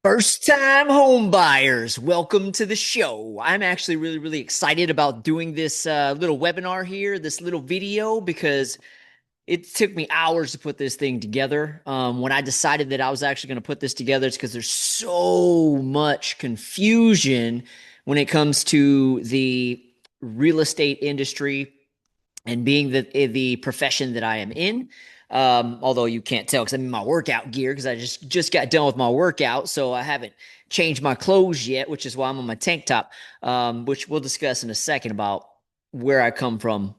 First time home buyers, welcome to the show. I'm actually really excited about doing this little webinar here, this little video, because it took me hours to put this thing together. When I decided that I was actually going to put this together, it's because there's so much confusion when it comes to the real estate industry and being the profession that I am in. Although you can't tell because I'm in my workout gear because I just got done with my workout, so I haven't changed my clothes yet, which is why I'm on my tank top. Which we'll discuss in a second about where I come from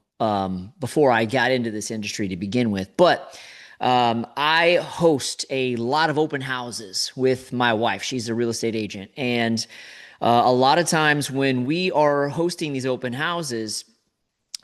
before I got into this industry to begin with. But I host a lot of open houses with my wife. She's a real estate agent, and a lot of times when we are hosting these open houses,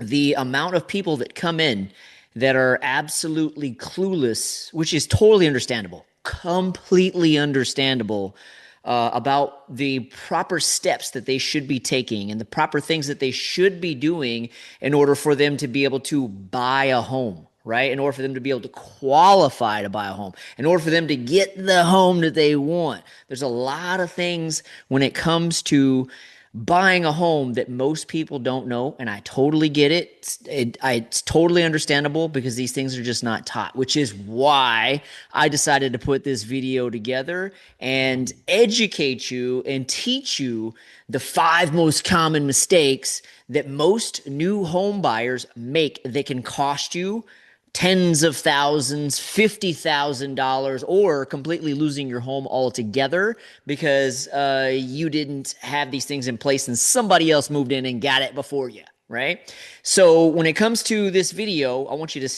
the amount of people that come in that are absolutely clueless, which is totally understandable, completely understandable, about the proper steps that they should be taking and the proper things that they should be doing in order for them to be able to buy a home, right? In order for them to be able to qualify to buy a home, in order for them to get the home that they want. There's a lot of things when it comes to buying a home that most people don't know, and I totally get it. It's totally understandable because these things are just not taught, which is why I decided to put this video together and educate you and teach you the five most common mistakes that most new home buyers make that can cost you tens of thousands, $50,000, or completely losing your home altogether because you didn't have these things in place and somebody else moved in and got it before you, right? So when it comes to this video, I want you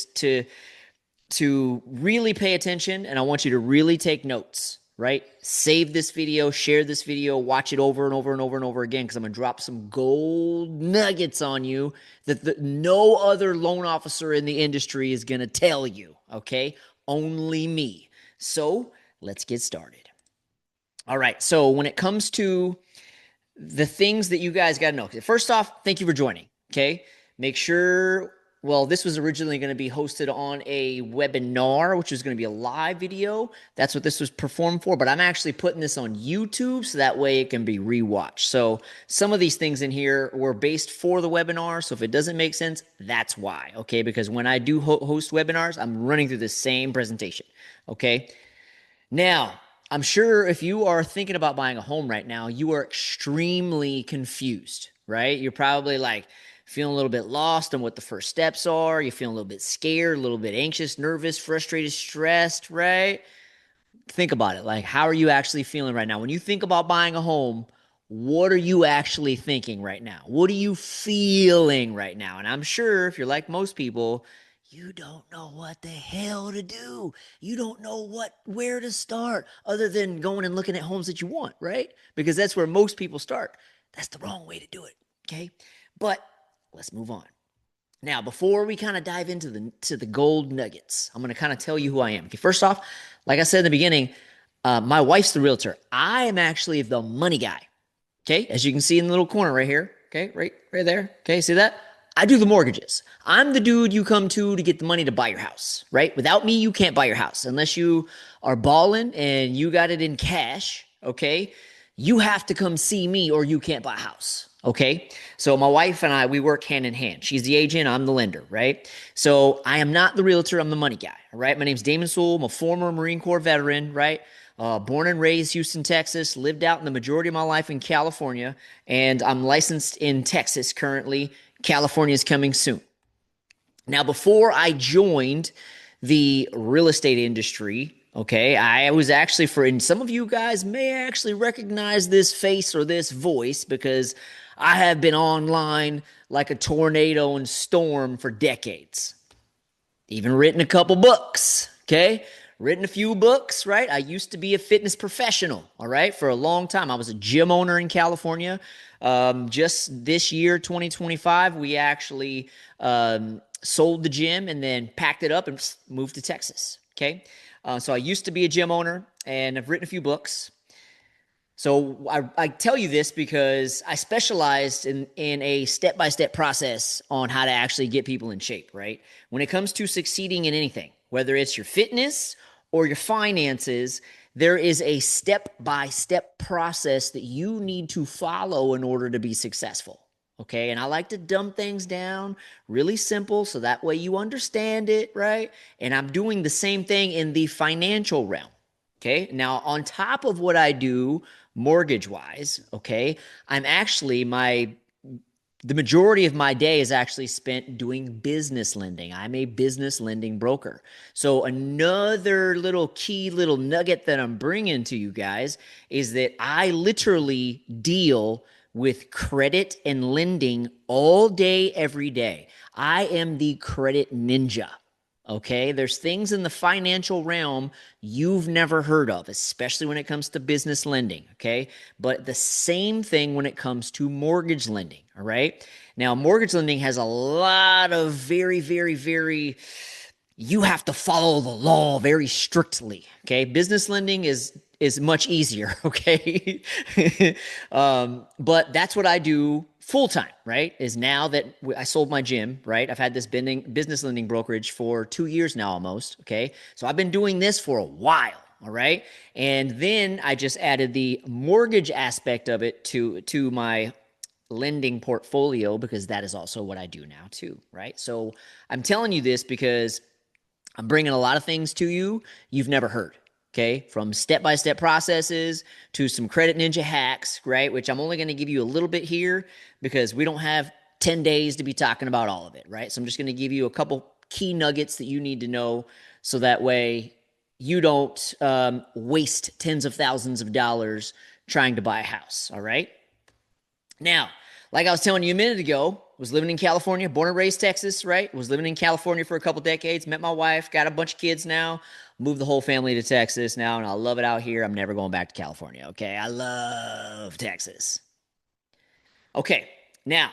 to really pay attention, and I want you to really take notes, right? Save this video, share this video, watch it over and over and over and over again, because I'm going to drop some gold nuggets on you that no other loan officer in the industry is going to tell you, okay? Only me. So let's get started. All right. So when it comes to the things that you guys got to know, first off, thank you for joining, okay? Make sure, well, this was originally going to be hosted on a webinar, which was going to be a live video. That's what this was performed for, but I'm actually putting this on YouTube so that way it can be rewatched. So some of these things in here were based for the webinar, so if it doesn't make sense, that's why, okay? Because when I do host webinars, I'm running through the same presentation, okay? Now, I'm sure if you are thinking about buying a home right now, you are extremely confused, right? You're probably like feeling a little bit lost on what the first steps are. You're feeling a little bit scared, a little bit anxious, nervous, frustrated, stressed, right? Think about it. Like, how are you actually feeling right now? When you think about buying a home, what are you actually thinking right now? What are you feeling right now? And I'm sure if you're like most people, you don't know what the hell to do. You don't know where to start other than going and looking at homes that you want, right? Because that's where most people start. That's the wrong way to do it, okay? But let's move on. Now, before we kind of dive into the gold nuggets, I'm going to kind of tell you who I am. Okay, first off, like I said in the beginning, my wife's the realtor. I am actually the money guy. Okay, as you can see in the little corner right here. Okay, right there. Okay, see that? I do the mortgages. I'm the dude you come to get the money to buy your house, right? Without me, you can't buy your house unless you are balling and you got it in cash. Okay, you have to come see me or you can't buy a house. Okay. So my wife and I, we work hand in hand. She's the agent, I'm the lender, right? So I am not the realtor, I'm the money guy. All right. My name's Damon Sewell. I'm a former Marine Corps veteran, right? Born and raised Houston, Texas, lived out in the majority of my life in California, and I'm licensed in Texas currently. California is coming soon. Now, before I joined the real estate industry, okay, I was actually and some of you guys may actually recognize this face or this voice because I have been online like a tornado and storm for decades. Even written a couple books, okay? Written a few books, right? I used to be a fitness professional, all right, for a long time. I was a gym owner in California. Just this year, 2025, we actually sold the gym and then packed it up and moved to Texas, okay? So I used to be a gym owner, and I've written a few books. So I tell you this because I specialized in a step-by-step process on how to actually get people in shape, right? When it comes to succeeding in anything, whether it's your fitness or your finances, There is a step-by-step process that you need to follow in order to be successful. Okay, and I like to dumb things down really simple so that way you understand it, right? And I'm doing the same thing in the financial realm. Okay, now on top of what I do mortgage wise, okay, I'm actually the majority of my day is actually spent doing business lending. I'm a business lending broker. So, another little key little nugget that I'm bringing to you guys is that I literally deal with credit and lending all day, every day. I am the credit ninja. Okay, there's things in the financial realm you've never heard of, especially when it comes to business lending. Okay, but the same thing when it comes to mortgage lending. All right, now mortgage lending has a lot of very, you have to follow the law very strictly. Okay, business lending is much easier. Okay, but that's what I do full time. Right? Is now that I sold my gym. Right? I've had this business lending brokerage for 2 years now, almost. Okay, so I've been doing this for a while. All right, and then I just added the mortgage aspect of it to my lending portfolio because that is also what I do now too, right? So I'm telling you this because I'm bringing a lot of things to you you've never heard. Okay, from step-by-step processes to some credit ninja hacks, right? Which I'm only going to give you a little bit here because we don't have 10 days to be talking about all of it, right? So I'm just going to give you a couple key nuggets that you need to know so that way you don't waste tens of thousands of dollars trying to buy a house, all right? Now, like I was telling you a minute ago, was living in California, born and raised Texas, right? Was living in California for a couple decades, met my wife, got a bunch of kids now, moved the whole family to Texas now, and I love it out here. I'm never going back to California, okay? I love Texas. Okay, now,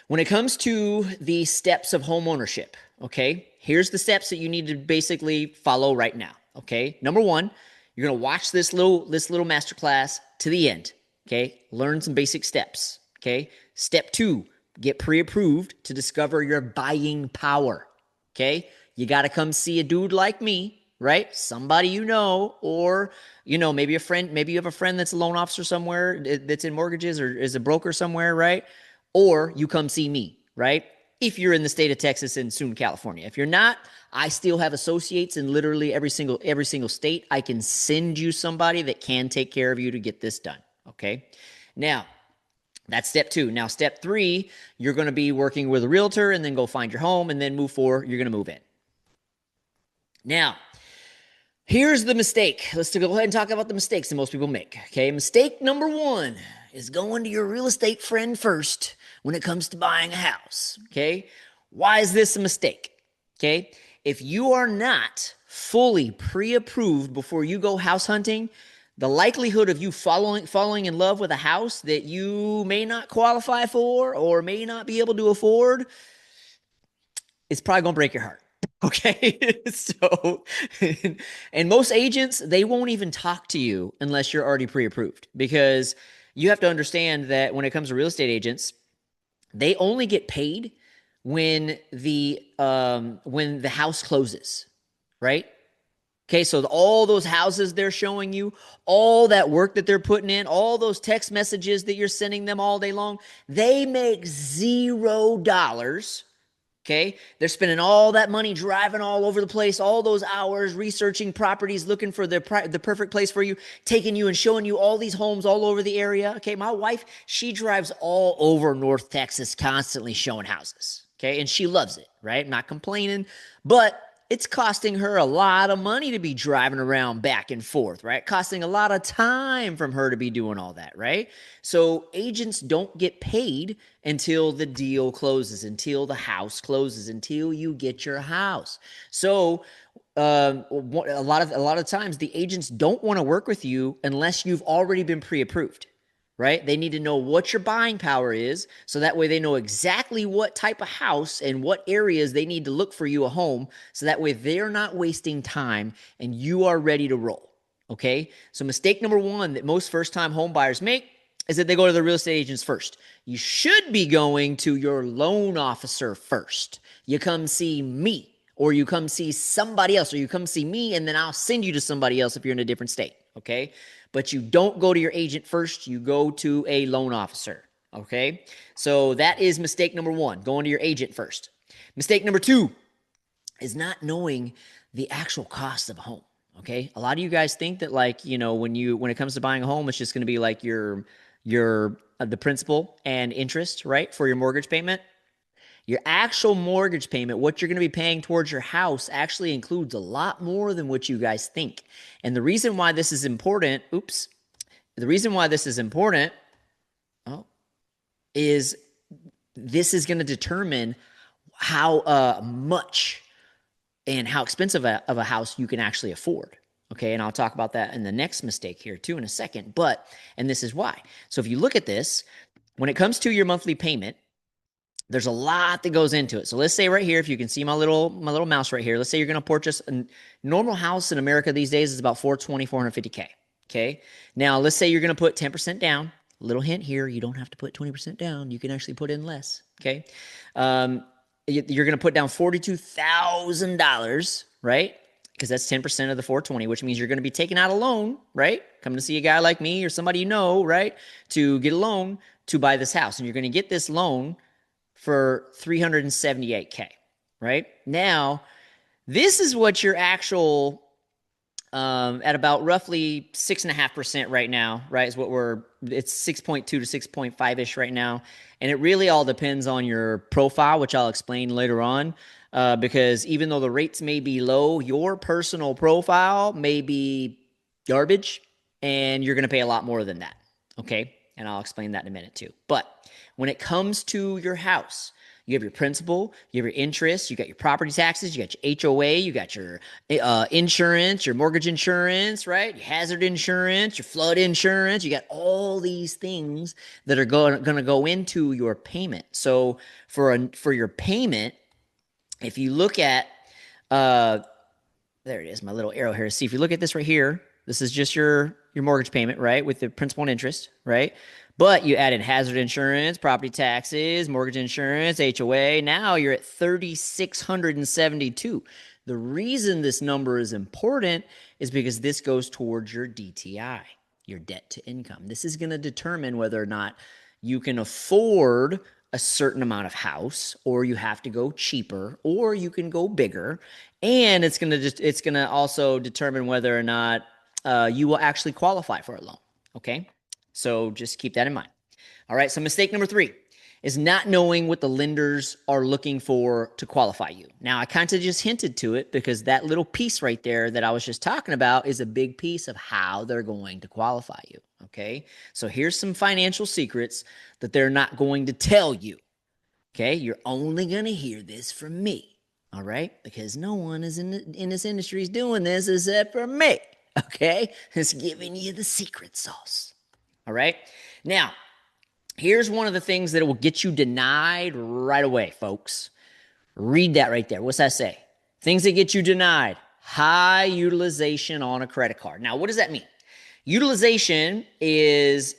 when it comes to the steps of home ownership, okay, here's the steps that you need to basically follow right now, okay? Number one, you're gonna watch this little masterclass to the end, okay? Learn some basic steps, okay? Step two, get pre-approved to discover your buying power, okay? You got to come see a dude like me, right? Somebody you know, or, maybe a friend, maybe you have a friend that's a loan officer somewhere that's in mortgages or is a broker somewhere, right? Or you come see me, right? If you're in the state of Texas and soon California. If you're not, I still have associates in literally every single state. I can send you somebody that can take care of you to get this done, okay? Now, that's step two. Now, step three, you're going to be working with a realtor and then go find your home and then move forward. You're going to move in. Now, here's the mistake. Let's go ahead and talk about the mistakes that most people make. Okay, mistake number one is going to your real estate friend first when it comes to buying a house. Okay, why is this a mistake? Okay, if you are not fully pre-approved before you go house hunting, the likelihood of you falling in love with a house that you may not qualify for or may not be able to afford is probably going to break your heart. Okay. So, and most agents, they won't even talk to you unless you're already pre-approved because you have to understand that when it comes to real estate agents, they only get paid when the house closes, right? Okay, so all those houses they're showing you, all that work that they're putting in, all those text messages that you're sending them all day long, they make $0. Okay, they're spending all that money driving all over the place, all those hours researching properties, looking for the perfect place for you, taking you and showing you all these homes all over the area. Okay, my wife, she drives all over North Texas constantly showing houses. Okay, and she loves it, right? I'm not complaining, but it's costing her a lot of money to be driving around back and forth, right? Costing a lot of time from her to be doing all that, right? So agents don't get paid until the deal closes, until the house closes, until you get your house. So a lot of times the agents don't want to work with you unless you've already been pre-approved. Right? They need to know what your buying power is so that way they know exactly what type of house and what areas they need to look for you a home so that way they're not wasting time and you are ready to roll. Okay? So mistake number one that most first-time home buyers make is that they go to the real estate agents first. You should be going to your loan officer first. You come see me or you come see somebody else or you come see me and then I'll send you to somebody else if you're in a different state. okay? But you don't go to your agent first, you go to a loan officer, okay? So that is mistake number one, going to your agent first. Mistake number two is not knowing the actual cost of a home. Okay, a lot of you guys think that, like, when it comes to buying a home, it's just going to be like your the principal and interest, right, for your mortgage payment. Your actual mortgage payment, what you're going to be paying towards your house, actually includes a lot more than what you guys think. And the reason why this is important, the reason why this is important, oh, is this is going to determine how much and how expensive of a house you can actually afford. Okay, and I'll talk about that in the next mistake here too in a second. And this is why. So if you look at this, when it comes to your monthly payment, there's a lot that goes into it. So let's say right here, if you can see my little mouse right here, let's say you're going to purchase a normal house in America these days is about 450K. Okay, now let's say you're going to put 10% down. Little hint here, you don't have to put 20% down. You can actually put in less. Okay, you're going to put down $42,000, right? Because that's 10% of the 420, which means you're going to be taking out a loan, right? Coming to see a guy like me or somebody you know, right? To get a loan to buy this house. And you're going to get this loan for $378K, right? Now, this is what your actual, at about roughly 6.5% right now, right? Is what it's 6.2 to 6.5-ish right now. And it really all depends on your profile, which I'll explain later on. Because even though the rates may be low, your personal profile may be garbage, and you're going to pay a lot more than that. Okay, and I'll explain that in a minute too. But when it comes to your house, you have your principal, you have your interest, you got your property taxes, you got your HOA, you got your insurance, your mortgage insurance, right? Your hazard insurance, your flood insurance. You got all these things that are going to go into your payment. So for your payment, if you look at, there it is, my little arrow here. See, if you look at this right here, this is just your mortgage payment, right, with the principal and interest, right? But you added hazard insurance, property taxes, mortgage insurance, HOA. Now you're at 3,672. The reason this number is important is because this goes towards your DTI, your debt to income. This is going to determine whether or not you can afford a certain amount of house, or you have to go cheaper, or you can go bigger. And it's going to also determine whether or not you will actually qualify for a loan. Okay, so just keep that in mind. All right, so mistake number 3 is not knowing what the lenders are looking for to qualify you. Now, I kind of just hinted to it because that little piece right there that I was just talking about is a big piece of how they're going to qualify you. Okay, so here's some financial secrets that they're not going to tell you. Okay, you're only going to hear this from me. All right, because no one is in this industry is doing this except for me. Okay, it's giving you the secret sauce. All right, now here's one of the things that will get you denied right away, folks. Read that right there. What's that say? Things that get you denied. High utilization on a credit card. Now, what does that mean? Utilization is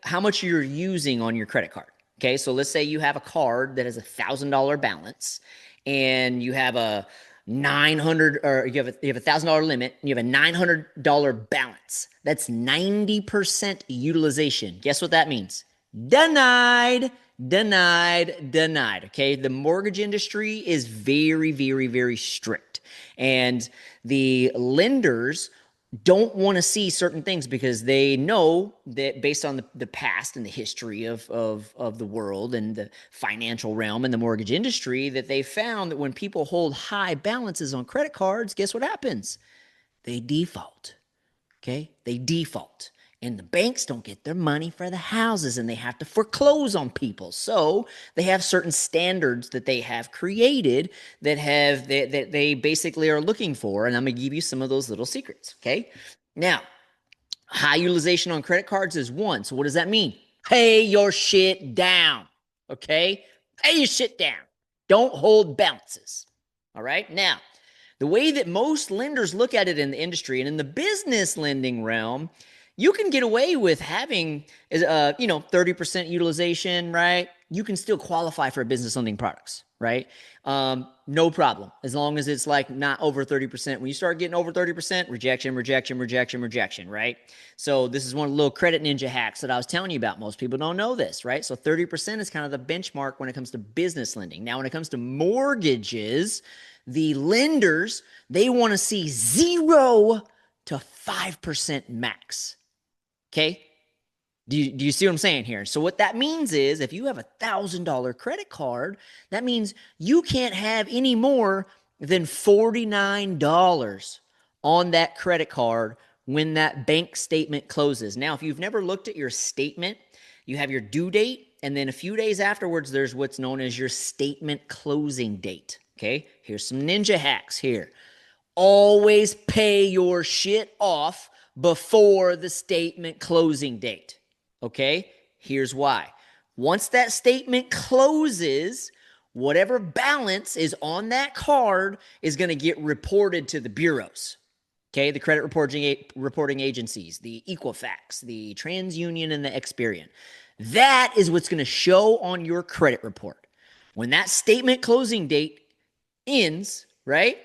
how much you're using on your credit card. Okay, so let's say you have a card that has $1,000 balance, and you have a $900, or you have a $1,000 limit, and you have a $900 balance. That's 90% utilization. Guess what that means? Denied, denied, denied. Okay, the mortgage industry is very, very, very strict, and the lenders don't want to see certain things because they know that based on the past and the history of the world and the financial realm and the mortgage industry, that they found that when people hold high balances on credit cards, guess what happens? They default. Okay? They default. And the banks don't get their money for the houses, and they have to foreclose on people. So they have certain standards that they have created that they basically are looking for. And I'm going to give you some of those little secrets. Okay. Now, high utilization on credit cards is one. So what does that mean? Pay your shit down. Okay. Pay your shit down. Don't hold balances. All right. Now, the way that most lenders look at it in the industry and in the business lending realm you can get away with having, 30% utilization, right? You can still qualify for business lending products, right? No problem. As long as it's like not over 30%. When you start getting over 30%, rejection, rejection, rejection, rejection, right? So this is one of the little credit ninja hacks that I was telling you about. Most people don't know this, right? So 30% is kind of the benchmark when it comes to business lending. Now, when it comes to mortgages, the lenders, they want to see 0 to 5% max. Okay. Do you see what I'm saying here? So what that means is if you have $1,000 credit card, that means you can't have any more than $49 on that credit card when that bank statement closes. Now, if you've never looked at your statement, you have your due date, and then a few days afterwards, there's what's known as your statement closing date. Okay, here's some ninja hacks here. Always pay your shit off before the statement closing date. Okay? Here's why. Once that statement closes, whatever balance is on that card is going to get reported to the bureaus. Okay, the credit reporting agencies, the Equifax, the TransUnion, and the Experian. That is what's going to show on your credit report. When that statement closing date ends, right?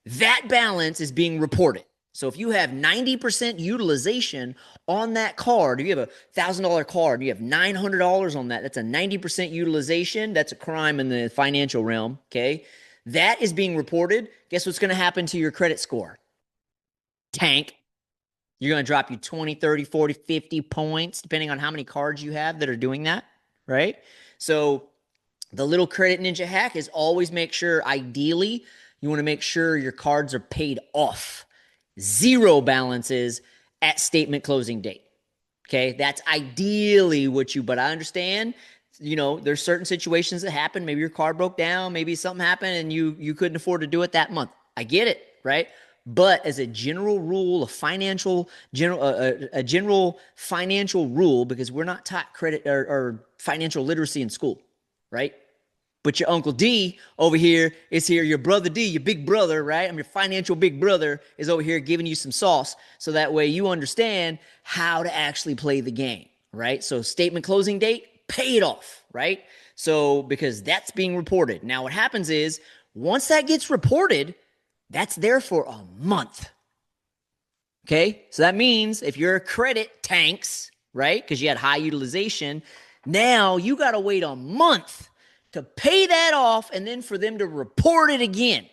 That balance is being reported. So if you have 90% utilization on that card, if you have $1,000 card and you have $900 on that, that's a 90% utilization. That's a crime in the financial realm, okay? That is being reported. Guess what's going to happen to your credit score? Tank. You're going to drop you 20, 30, 40, 50 points, depending on how many cards you have that are doing that, right? So the little credit ninja hack is always make sure, ideally, you want to make sure your cards are paid off. 0 balances at statement closing date. Okay, that's ideally what but I understand, there's certain situations that happen. Maybe your card broke down, maybe something happened and you couldn't afford to do it that month. I get it, right? But as a general rule, a general financial rule, because we're not taught credit or financial literacy in school, right? But your Uncle D over here is here. Your brother D, your big brother, right? I'm your financial big brother, is over here giving you some sauce so that way you understand how to actually play the game, right? So statement closing date, pay it off, right? So because that's being reported. Now what happens is once that gets reported, that's there for a month. Okay? So that means if your credit tanks, right? Because you had high utilization, now you got to wait a month to pay that off and then for them to report it again.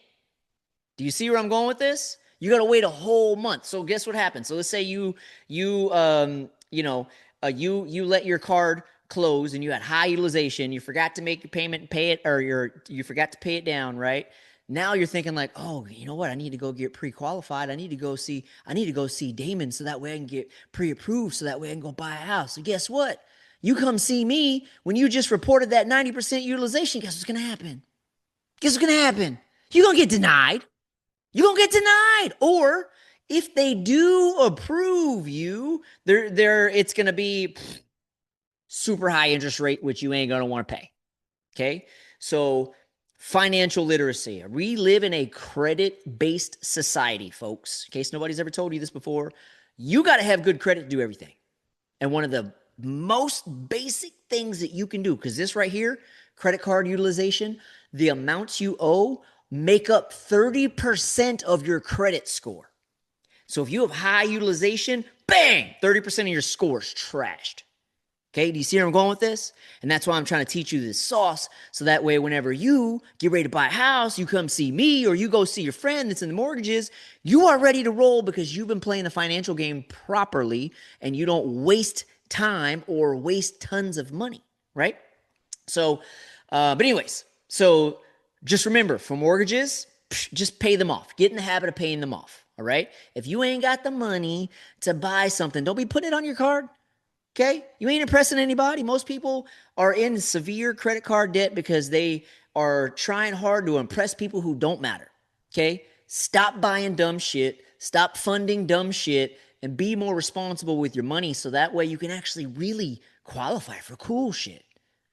Do you see where I'm going with this? You got to wait a whole month. So guess what happens? So let's say you let your card close and you had high utilization. You forgot to make your payment and pay it, or you forgot to pay it down, right? Now you're thinking like, oh, you know what? I need to go get pre-qualified. I need to go see Damon so that way I can get pre-approved so that way I can go buy a house. So guess what? You come see me when you just reported that 90% utilization. Guess what's going to happen? Guess what's going to happen? You're going to get denied. You're going to get denied. Or if they do approve you, it's going to be super high interest rate, which you ain't going to want to pay. Okay? So financial literacy. We live in a credit-based society, folks. In case nobody's ever told you this before, you got to have good credit to do everything. And one of the most basic things that you can do, because this right here, credit card utilization, the amounts you owe make up 30% of your credit score. So if you have high utilization, bang, 30% of your score is trashed. Okay, do you see where I'm going with this? And that's why I'm trying to teach you this sauce, so that way whenever you get ready to buy a house, you come see me or you go see your friend that's in the mortgages, you are ready to roll because you've been playing the financial game properly and you don't waste time or waste tons of money, right? So, but anyways, so just remember, for mortgages, just pay them off. Get in the habit of paying them off, all right? If you ain't got the money to buy something, don't be putting it on your card. Okay? You ain't impressing anybody. Most people are in severe credit card debt because they are trying hard to impress people who don't matter. Okay? Stop buying dumb shit. Stop funding dumb shit and be more responsible with your money so that way you can actually really qualify for cool shit,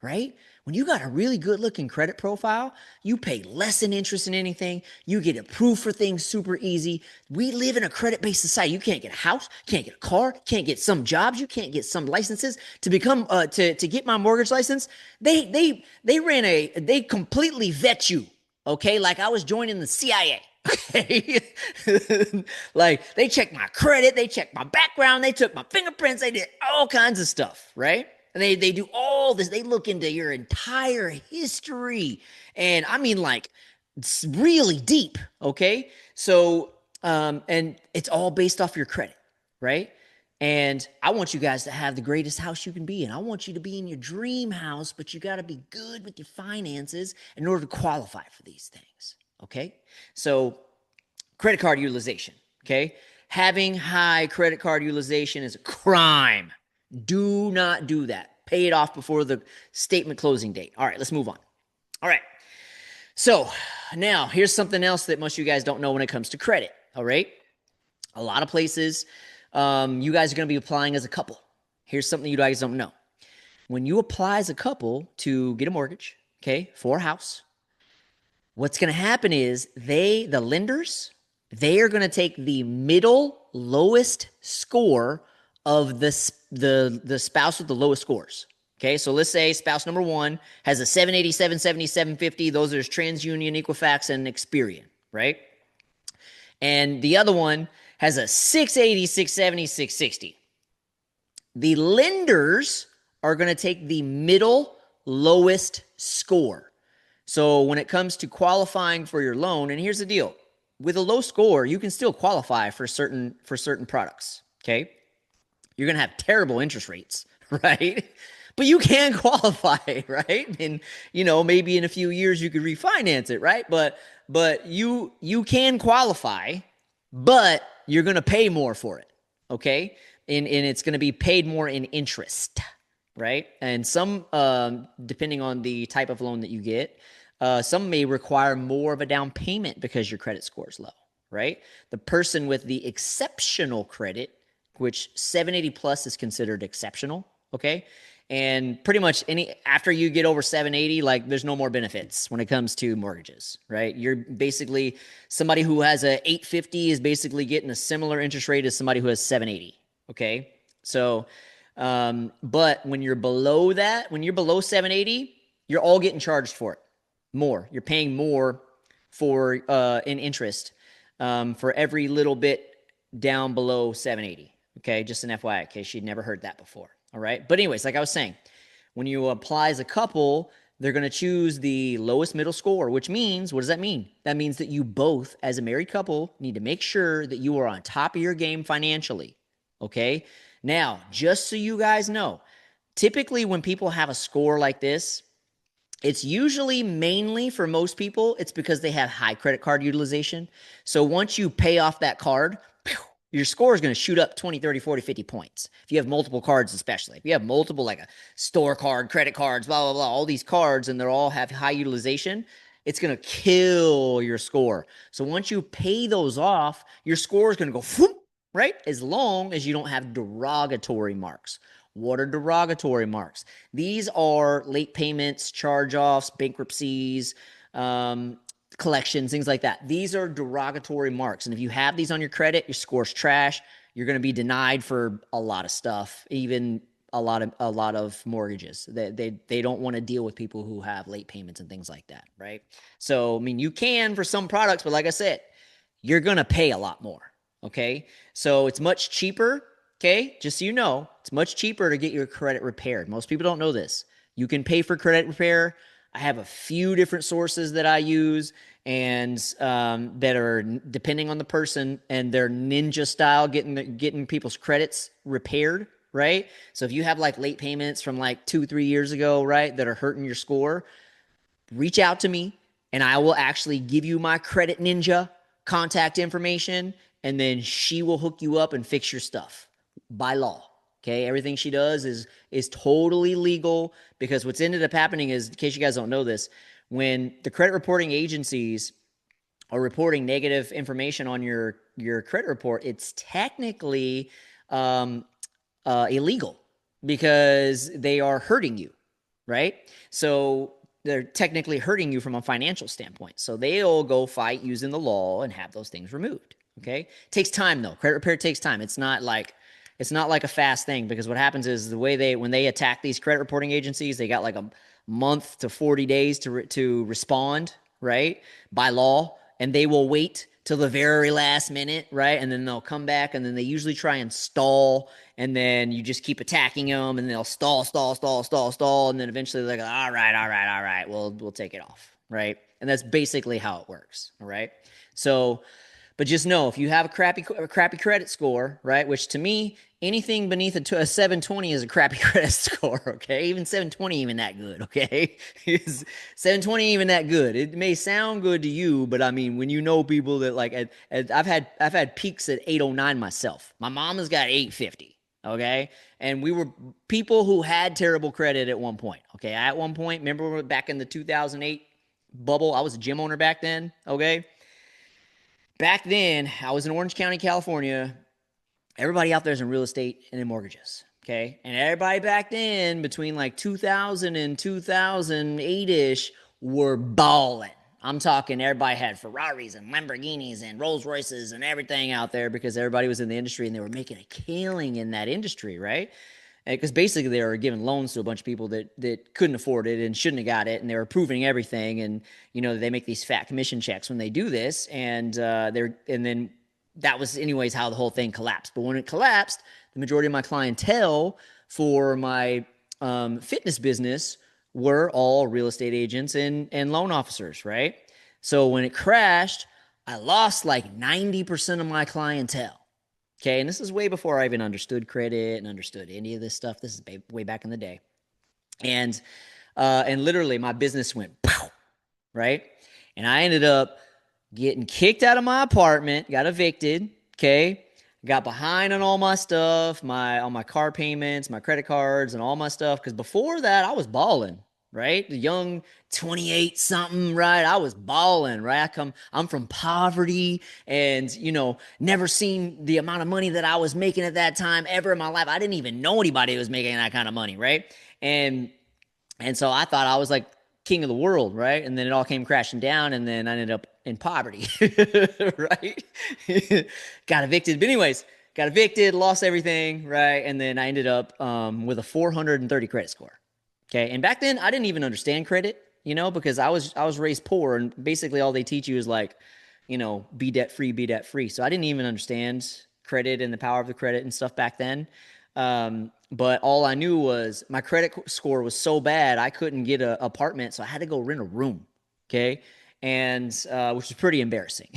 right? When you got a really good looking credit profile, you pay less in interest in anything. You get approved for things super easy. We live in a credit based society. You can't get a house, can't get a car, can't get some jobs, you can't get some licenses to become to get my mortgage license. They completely vet you. Okay, like I was joining the CIA. Okay. Like they checked my credit, they checked my background, they took my fingerprints, they did all kinds of stuff, right? And they do all this. They look into your entire history. And I mean, like, it's really deep. Okay. So, and it's all based off your credit, right? And I want you guys to have the greatest house you can be in. I want you to be in your dream house, but you got to be good with your finances in order to qualify for these things. Okay. So, credit card utilization. Okay. Having high credit card utilization is a crime. Do not do that. Pay it off before the statement closing date. All right, let's move on. All right. So now here's something else that most of you guys don't know when it comes to credit. All right. A lot of places, you guys are going to be applying as a couple. Here's something you guys don't know. When you apply as a couple to get a mortgage, okay, for a house, what's going to happen is the lenders, they are going to take the middle lowest score of the spouse with the lowest scores. Okay, so let's say spouse number one has a 780, 770, 750. Those are TransUnion, Equifax, and Experian, right? And the other one has a 680, 670, 660. The lenders are going to take the middle lowest score. So when it comes to qualifying for your loan, and here's the deal. With a low score, you can still qualify for certain products, okay? You're going to have terrible interest rates, right? But you can qualify, right? And maybe in a few years you could refinance it, right? But you can qualify, but you're going to pay more for it, okay? And it's going to be paid more in interest, right? And some, depending on the type of loan that you get, some may require more of a down payment because your credit score is low, right? The person with the exceptional credit, which 780 plus is considered exceptional, okay? And pretty much after you get over 780, like there's no more benefits when it comes to mortgages, right? You're basically somebody who has a 850 is basically getting a similar interest rate as somebody who has 780, okay? So, but when you're below that, when you're below 780, you're all getting charged for it. More. You're paying more for in interest for every little bit down below 780. Okay, just an FYI, in case you'd never heard that before. All right, but anyways, like I was saying, when you apply as a couple, they're going to choose the lowest middle score, which means, what does that mean? That means that you both, as a married couple, need to make sure that you are on top of your game financially. Okay, now, just so you guys know, typically when people have a score like this, it's usually mainly for most people, it's because they have high credit card utilization. So once you pay off that card, your score is going to shoot up 20, 30, 40, 50 points. If you have multiple cards, especially. If you have multiple, like a store card, credit cards, blah, blah, blah, all these cards, and they all have high utilization, it's going to kill your score. So once you pay those off, your score is going to go, whoop, right? As long as you don't have derogatory marks. What are derogatory marks? These are late payments, charge-offs, bankruptcies, collections, things like that. These are derogatory marks. And if you have these on your credit, your score's trash. You're going to be denied for a lot of stuff, even a lot of mortgages. They don't want to deal with people who have late payments and things like that, right? So, I mean, you can for some products, but like I said, you're going to pay a lot more, okay? So it's much cheaper, okay? Just so you know, it's much cheaper to get your credit repaired. Most people don't know this. You can pay for credit repair. I have a few different sources that I use and that are depending on the person and their ninja style getting people's credits repaired, right? So if you have like late payments from like 2-3 years ago, right, that are hurting your score, reach out to me and I will actually give you my credit ninja contact information and then she will hook you up and fix your stuff by law. Okay, everything she does is totally legal because what's ended up happening is, in case you guys don't know this, when the credit reporting agencies are reporting negative information on your credit report, it's technically illegal because they are hurting you. right? So they're technically hurting you from a financial standpoint. So they'll go fight using the law and have those things removed. Okay. It takes time though. Credit repair takes time. It's not like a fast thing, because what happens is the way when they attack these credit reporting agencies, they got like a month to 40 days to respond, right? By law, and they will wait till the very last minute, right? And then they'll come back, and then they usually try and stall, and then you just keep attacking them, and they'll stall, and then eventually they're like, all right, we'll take it off, right? And that's basically how it works, all right? So, but just know, if you have a crappy credit score, right? Which to me, anything beneath a 720 is a crappy credit score. Okay, even 720 even that good. Okay, is 720 even that good? It may sound good to you, but I mean, when you know people that I've had peaks at 809 myself. My mama's got 850. Okay, and we were people who had terrible credit at one point. Okay, at one point, remember back in the 2008 bubble, I was a gym owner back then. Okay, back then, I was in Orange County, California. Everybody out there is in real estate and in mortgages. Okay. And everybody back then, between like 2000 and 2008 ish, were balling. I'm talking everybody had Ferraris and Lamborghinis and Rolls Royces and everything out there, because everybody was in the industry and they were making a killing in that industry, right? Because basically they were giving loans to a bunch of people that couldn't afford it and shouldn't have got it, and they were approving everything. And they make these fat commission checks when they do this, and then that was anyways how the whole thing collapsed. But when it collapsed, the majority of my clientele for my fitness business were all real estate agents and loan officers, right? So when it crashed, I lost like 90% of my clientele. Okay, and this is way before I even understood credit and understood any of this stuff. This is way back in the day, and literally my business went pow, right, and I ended up getting kicked out of my apartment, got evicted. Okay, got behind on all my stuff, on my car payments, my credit cards, and all my stuff. Because before that, I was balling, right? The young 28 something, right? I was balling, right? I'm from poverty, and never seen the amount of money that I was making at that time ever in my life. I didn't even know anybody who was making that kind of money, right? And so I thought I was like king of the world, right? And then it all came crashing down, and then I ended up in poverty, right? Got evicted. But anyways, got evicted, lost everything, right? And then I ended up with a 430 credit score. Okay. And back then I didn't even understand credit, because I was raised poor, and basically all they teach you is like, be debt free, be debt free. So I didn't even understand credit and the power of the credit and stuff back then. But all I knew was my credit score was so bad I couldn't get an apartment, so I had to go rent a room. Okay. And which is pretty embarrassing.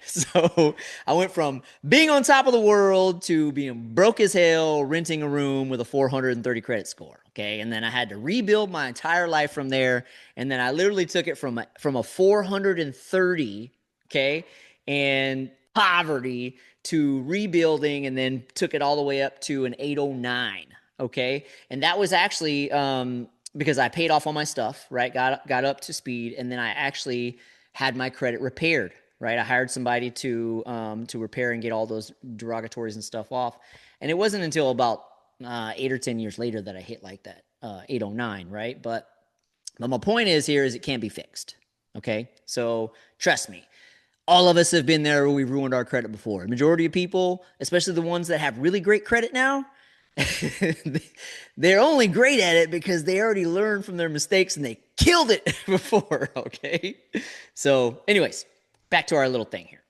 So I went from being on top of the world to being broke as hell, renting a room with a 430 credit score. Okay, and then I had to rebuild my entire life from there. And then I literally took it from a 430, okay, and poverty to rebuilding, and then took it all the way up to an 809. Okay, and that was actually because I paid off all my stuff, right? Got up to speed, and then I actually had my credit repaired, right? I hired somebody to repair and get all those derogatories and stuff off, and it wasn't until about 8 or 10 years later that I hit like that 809, right? But my point is it can't be fixed, okay? So trust me. All of us have been there where we've ruined our credit before. The majority of people, especially the ones that have really great credit now, they're only great at it because they already learned from their mistakes and they killed it before, okay? So anyways, back to our little thing here.